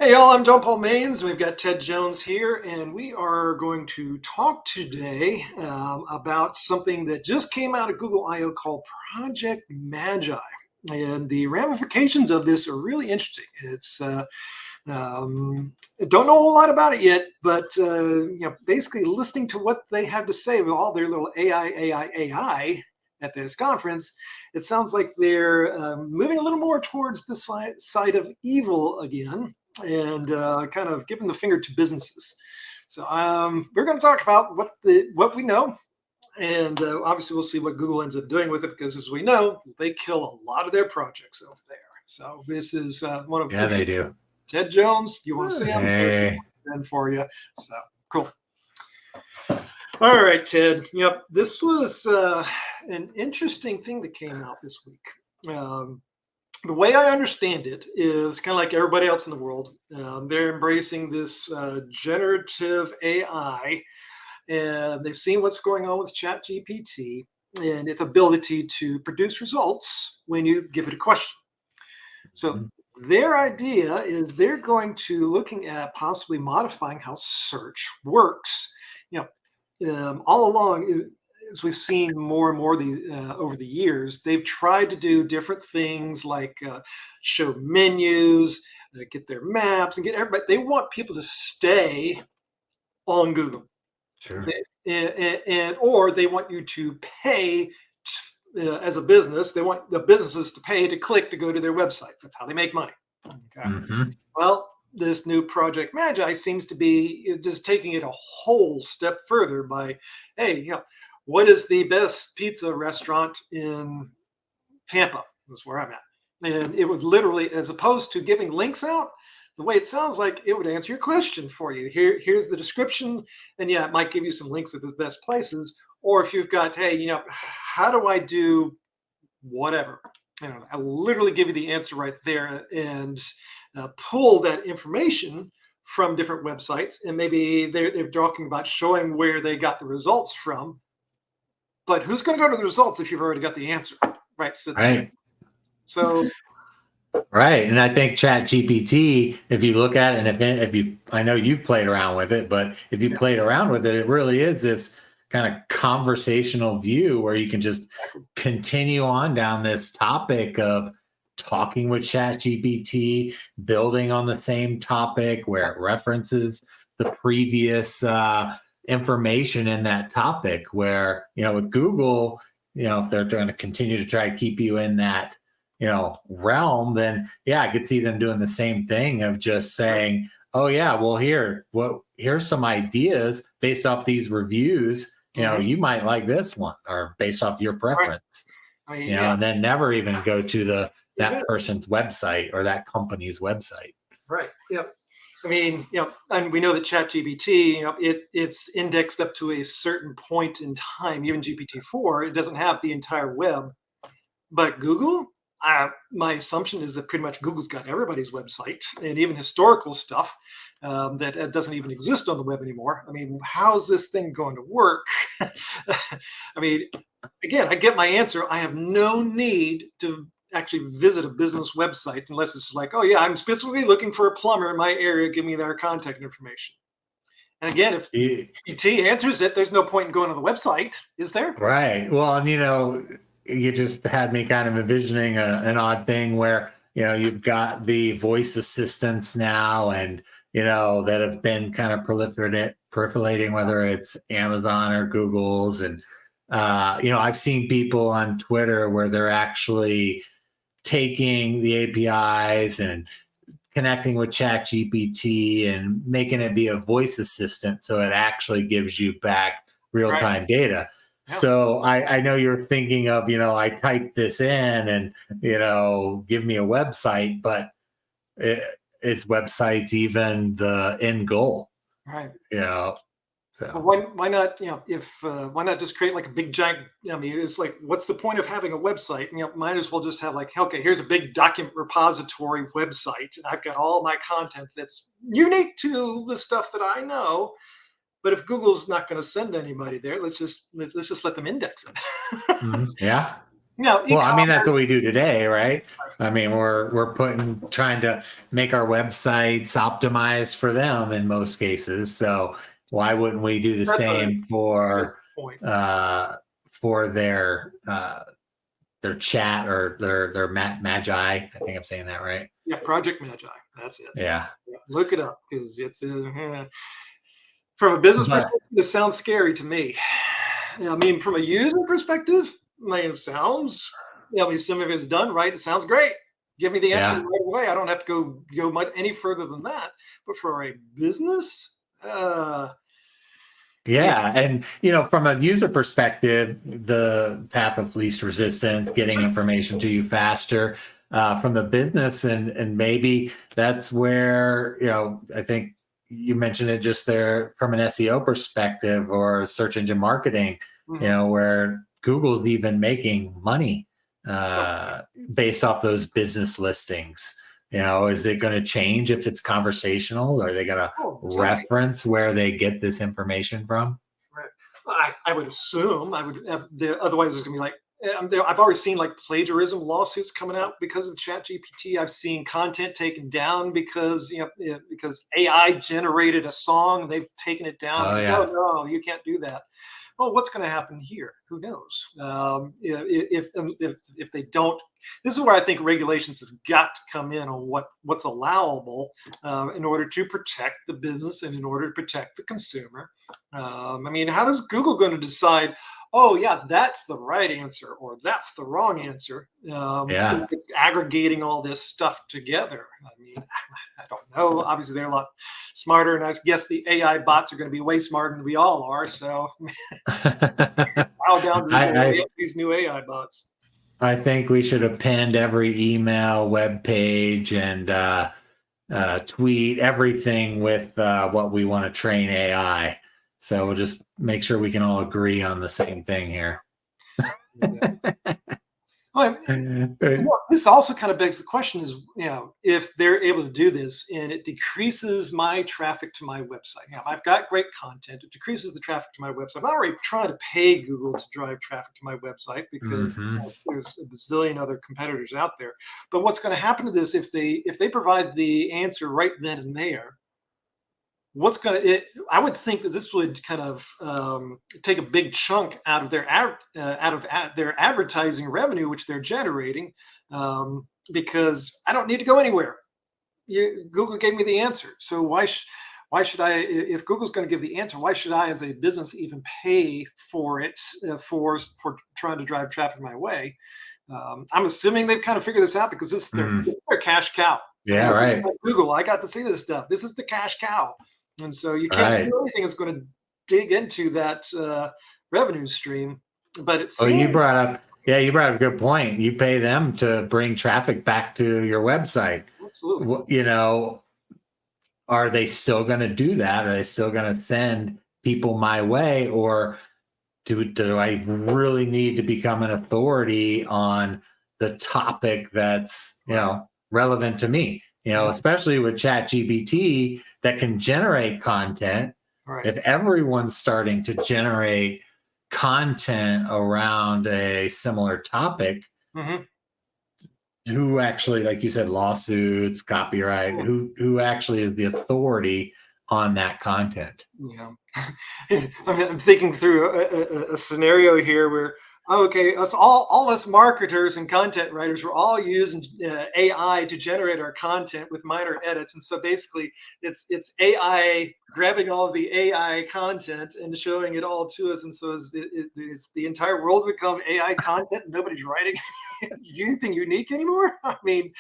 Hey y'all, I'm John Paul Maines. We've got Ted Jones here, and we are going to talk today about something that just came out of Google I/O called Project Magi. And the ramifications of this are really interesting. I don't know a whole lot about it yet, but basically listening to what they have to say with all their little AI at this conference, it sounds like they're moving a little more towards the side of evil again and kind of giving the finger to businesses. So we're going to talk about what we know, and obviously we'll see what Google ends up doing with it because, as we know, they kill a lot of their projects over there. So this is one of Yeah, they do. Ted Jones. You want to see him? Hey. And for you. So cool. All right, Ted. Yep, this was an interesting thing that came out this week. The way I understand it is kind of like everybody else in the world. They're embracing this generative AI, and they've seen what's going on with ChatGPT and its ability to produce results when you give it a question. So their idea is they're going to looking at possibly modifying how search works. All along, as we've seen more and more over the years, they've tried to do different things like show menus, get their maps, and get everybody. They want people to stay on Google, Sure. or they want you to pay as a business. They want the businesses to pay to click to go to their website. That's how they make money. Okay. Well, this new Project Magi seems to be just taking it a whole step further by, hey, what is the best pizza restaurant in Tampa? That's where I'm at. And it would literally, as opposed to giving links out, the way it sounds like it would answer your question for you. Here's the description. And yeah, it might give you some links at the best places. Or if you've got, hey, how do I do whatever? I'll literally give you the answer right there and pull that information from different websites. And maybe they're talking about showing where they got the results from. But who's going to go to the results if you've already got the answer? Right. So Right. And I think ChatGPT, if you look at it, and I know you've played around with it, but if you played around with it, it really is this kind of conversational view where you can just continue on down this topic of talking with ChatGPT, building on the same topic where it references the previous information in that topic. Where, with Google, if they're trying to continue to try to keep you in that realm, then I could see them doing the same thing of just saying, oh yeah, well here's some ideas based off these reviews. You might like this one, or based off your preference. Right. And then never even go to that person's website or that company's website. Right. Yep. And we know that ChatGPT, it's indexed up to a certain point in time. Even GPT-4, it doesn't have the entire web, but Google. My assumption is that pretty much Google's got everybody's website and even historical stuff that doesn't even exist on the web anymore. How's this thing going to work? Again, I get my answer. I have no need to actually visit a business website unless it's like, oh yeah, I'm specifically looking for a plumber in my area. Give me their contact information. And again, if GPT answers it, there's no point in going to the website, is there? Right. Well, and you just had me kind of envisioning an odd thing where, you've got the voice assistants now and, that have been kind of proliferating, whether it's Amazon or Google's. And, I've seen people on Twitter where they're actually taking the APIs and connecting with ChatGPT and making it be a voice assistant. So it actually gives you back real-time data. Yeah. So I know you're thinking of, I typed this in and, give me a website, but is websites even the end goal? Right. So why not, why not just create like a big giant, it's like, what's the point of having a website? Might as well just have like, okay, here's a big document repository website. And I've got all my content that's unique to the stuff that I know. But if Google's not going to send anybody there, let's just let them index it. Yeah. Yeah, Well, I mean, that's e-commerce. what we do today, right? I mean, we're trying to make our websites optimized for them in most cases. So why wouldn't we do the That's a same good point. for their chat or their magi? I think I'm saying that right. Yeah, Project Magi. That's it. Yeah, Yeah, look it up because it's from a business but perspective, it sounds scary to me. I mean, from a user perspective, it sounds. I mean, some of it's done right. It sounds great. Give me the answer yeah. right away. I don't have to go much any further than that. But for a business, yeah, Yeah, and from a user perspective, the path of least resistance, getting information to you faster, from the business, and maybe that's where I think you mentioned it just there from an SEO perspective or search engine marketing, mhm. where Google's even making money Oh, uh, based off those business listings. Is it going to change if it's conversational? Are they going to oh, exactly. reference where they get this information from? Right. I would assume I would. Otherwise, there's gonna be like I've already seen like plagiarism lawsuits coming out because of ChatGPT. I've seen content taken down because because AI generated a song. They've taken it down Oh because yeah, no, you can't do that. Well, what's going to happen here? Who knows? If they don't, this is where I think regulations have got to come in on what's allowable in order to protect the business and in order to protect the consumer. I mean, how does Google going to decide? Oh yeah, that's the right answer or that's the wrong answer. yeah. It's aggregating all this stuff together. I mean, I don't know. Obviously, they're a lot smarter, and I guess the AI bots are going to be way smarter than we all are. So bow down to I these new AI bots. I think we should append every email, web page, and tweet everything with what we want to train AI. So we'll just make sure we can all agree on the same thing here. Yeah. Well, this also kind of begs the question: is if they're able to do this and it decreases my traffic to my website. I've got great content. It decreases the traffic to my website. I'm not already trying to pay Google to drive traffic to my website because Hmm. there's a bazillion other competitors out there. But what's going to happen to this if they provide the answer right then and there? What's going to I would think that this would kind of take a big chunk out of their advertising revenue which they're generating, because I don't need to go anywhere. Google gave me the answer, so why should I, if Google's going to give the answer, why should I as a business even pay for it, for trying to drive traffic my way? I'm assuming they've kind of figured this out because this is Mm. their cash cow. Yeah, right, Google, I got to see this stuff. This is the cash cow. And so you can't right. do anything that's going to dig into that revenue stream. But it Well, seems you brought up a good point. You pay them to bring traffic back to your website. absolutely. Are they still going to do that? Are they still going to send people my way, or do I really need to become an authority on the topic that's relevant to me? Mhm. Especially with Chat GPT that can generate content. Right. If everyone's starting to generate content around a similar topic, Hmm. who actually, like you said, lawsuits, copyright, who actually is the authority on that content? Yeah. I'm thinking through a scenario here where, okay, us all us marketers and content writers, we're all using AI to generate our content with minor edits, and so basically it's AI grabbing all of the AI content and showing it all to us, and so is the entire world become AI content and nobody's writing anything unique anymore? I mean,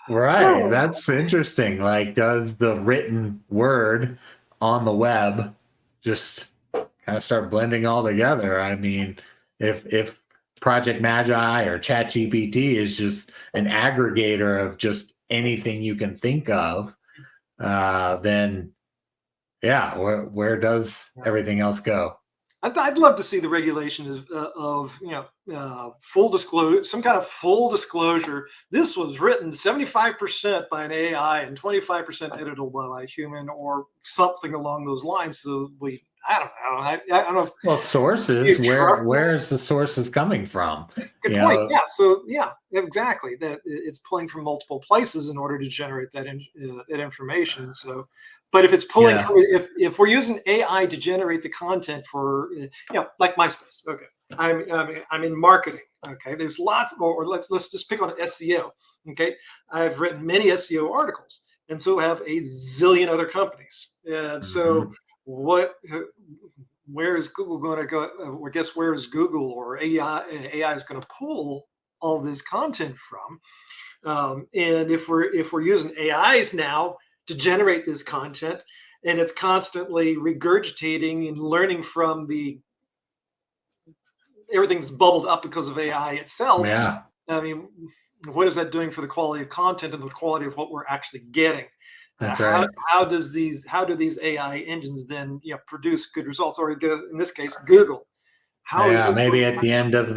Right. oh, That's interesting. Like, does the written word on the web just kind of start blending all together? I mean, if Project Magi or ChatGPT is just an aggregator of just anything you can think of, then yeah, where does everything else go? I'd love to see the regulation of full disclosure, some kind of full disclosure. This was written 75% by an AI and 25% editable by a human, or something along those lines. So I don't know. I don't know. Well, sources, where's the sources coming from? Good point. Yeah. So yeah, exactly. That it's pulling from multiple places in order to generate that information. So, but if it's pulling from, if we're using AI to generate the content for, like MySpace. Okay. I'm in marketing. Okay. There's lots more, or let's just pick on SEO. Okay. I've written many SEO articles, and so have a zillion other companies. And so where is Google going to go? Or guess where is Google or AI is going to pull all this content from? And if we're using AIs now to generate this content, and it's constantly regurgitating and learning from everything's bubbled up because of AI itself. Yeah. I mean, what is that doing for the quality of content and the quality of what we're actually getting? That's right. How do these AI engines then produce good results, or in this case, Google? Maybe at the end of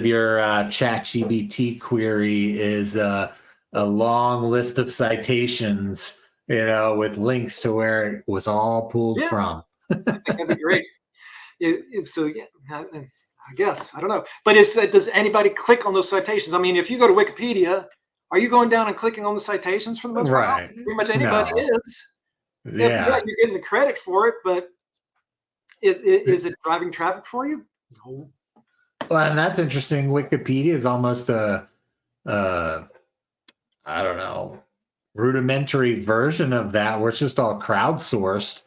your ChatGPT query is a long list of citations, with links to where it was all pulled from. I think that'd be great. I guess I don't know, but does anybody click on those citations? I mean, if you go to Wikipedia, are you going down and clicking on the citations for the most part? Right. Pretty much anybody is. Yeah. You're getting the credit for it, but is it driving traffic for you? No. Well, and that's interesting. Wikipedia is almost a I don't know, rudimentary version of that, where it's just all crowdsourced,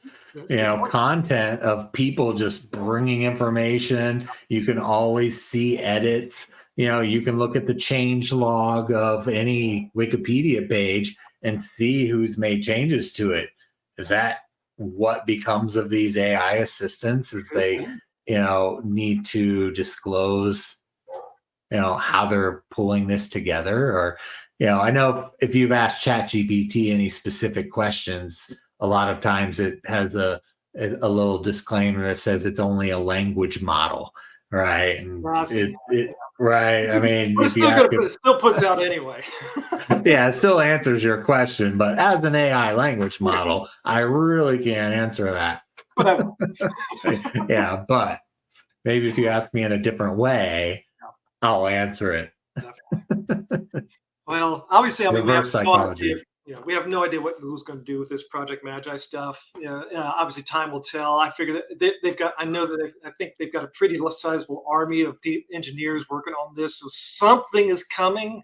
content of people just bringing information. You can always see edits. You can look at the change log of any Wikipedia page and see who's made changes to it. Is that what becomes of these AI assistants? Is they, need to disclose, how they're pulling this together? Or, I know if you've asked ChatGPT any specific questions, a lot of times it has a little disclaimer that says it's only a language model, right? And right. I mean, it still puts out anyway. Yeah, it still answers your question, but as an AI language model, I really can't answer that. Yeah, but maybe if you ask me in a different way, I'll answer it. Well, obviously, reverse psychology. We have no idea what Google's going to do with this Project Magi stuff. Obviously, time will tell. I figure that I think they've got a pretty sizable army of engineers working on this. So something is coming.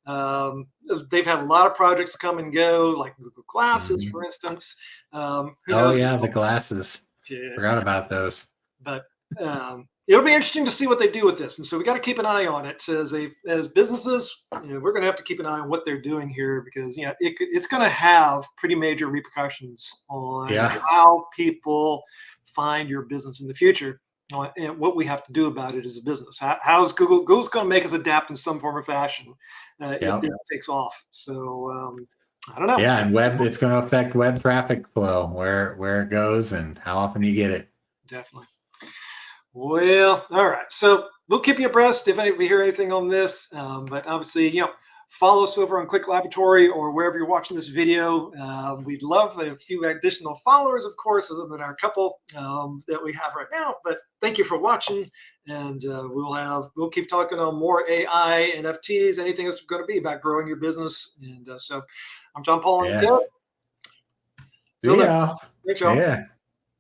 They've had a lot of projects come and go, like Google Glasses, for instance. The glasses. Yeah. Forgot about those. But it'll be interesting to see what they do with this, and so we got to keep an eye on it as businesses. We're going to have to keep an eye on what they're doing here, because it's going to have pretty major repercussions on how people find your business in the future, and what we have to do about it as a business. How's Google's going to make us adapt in some form or fashion if this takes off. So I don't know. Yeah, and it's going to affect web traffic flow, where it goes and how often you get it. Definitely. Well, all right. So we'll keep you abreast if we hear anything on this. But obviously, follow us over on Click Laboratory or wherever you're watching this video. We'd love a few additional followers, of course, other than our couple that we have right now. But thank you for watching, and we'll keep talking on more AI, NFTs, anything that's going to be about growing your business. And so I'm John Paul and Ted. Yeah. Thanks, y'all. Yeah.